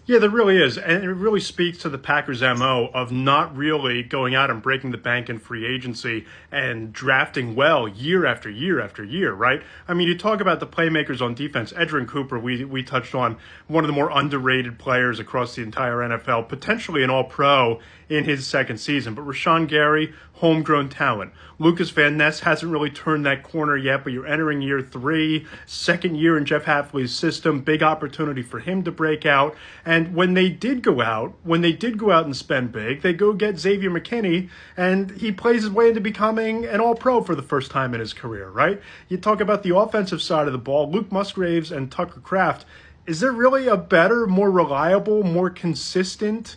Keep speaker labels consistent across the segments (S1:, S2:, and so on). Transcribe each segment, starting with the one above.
S1: Yeah, there really is. And it really speaks to the Packers' MO of not really going out and breaking the bank in free agency and drafting well year after year after year, right? I mean, you talk about the playmakers on defense. Edgerrin Cooper, we touched on one of the more underrated players across the entire NFL, potentially an all-pro in his second season. But Rashawn Gary, homegrown talent. Lucas Van Ness hasn't really turned that corner yet, but you're entering year three, second year in Jeff Hafley's system, big opportunity for him to break out. And when they did go out and spend big, they go get Xavier McKinney, and he plays his way into becoming an all-pro for the first time in his career, right? You talk about the offensive side of the ball, Luke Musgraves and Tucker Kraft. Is there really a better, more reliable, more consistent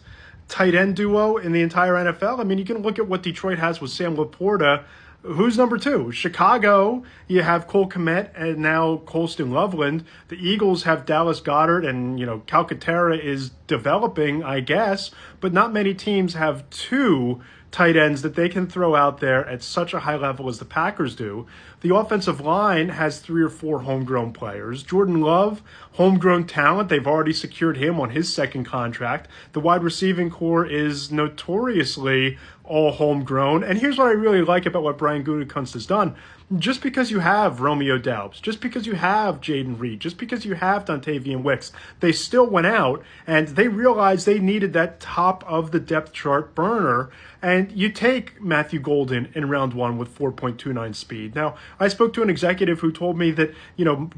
S1: tight end duo in the entire NFL? I mean, you can look at what Detroit has with Sam Laporta. Who's number two? Chicago, you have Cole Kmet and now Colston Loveland. The Eagles have Dallas Goedert, and, Calcaterra is developing, I guess, but not many teams have two tight ends that they can throw out there at such a high level as the Packers do. The offensive line has 3 or 4 homegrown players. Jordan Love, homegrown talent. They've already secured him on his second contract. The wide receiving core is notoriously all homegrown. And here's what I really like about what Brian Gutekunst has done. Just because you have Romeo Doubs, just because you have Jaden Reed, just because you have Dontavian Wicks, they still went out and they realized they needed that top of the depth chart burner. And you take Matthew Golden in round 1 with 4.29 speed. Now, I spoke to an executive who told me that,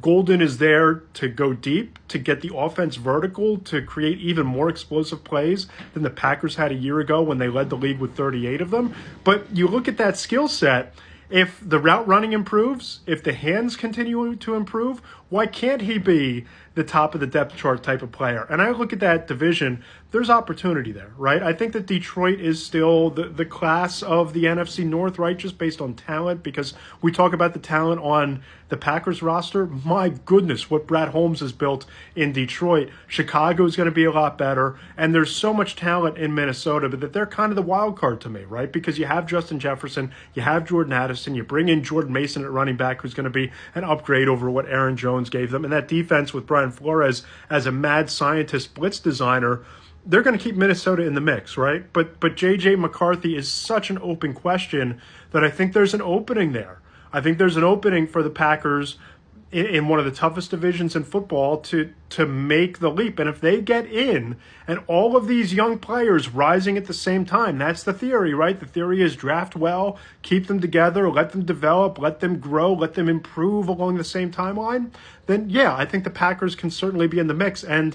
S1: Golden is there to go deep, to get the offense vertical, to create even more explosive plays than the Packers had a year ago when they led the league with 38 of them. But you look at that skill set. If the route running improves, if the hands continue to improve, why can't he be the top of the depth chart type of player? And I look at that division, there's opportunity there, right? I think that Detroit is still the class of the NFC North, right? Just based on talent, because we talk about the talent on the Packers roster. My goodness, what Brad Holmes has built in Detroit. Chicago is going to be a lot better. And there's so much talent in Minnesota, but that they're kind of the wild card to me, right? Because you have Justin Jefferson, you have Jordan Addison, you bring in Jordan Mason at running back, who's going to be an upgrade over what Aaron Jones gave them. And that defense with Brian Flores as a mad scientist blitz designer, they're going to keep Minnesota in the mix, right? But J.J. McCarthy is such an open question that I think there's an opening there. I think there's an opening for the Packers in one of the toughest divisions in football to make the leap. And if they get in and all of these young players rising at the same time, that's the theory, right? The theory is draft well, keep them together, let them develop, let them grow, let them improve along the same timeline. Then, yeah, I think the Packers can certainly be in the mix. And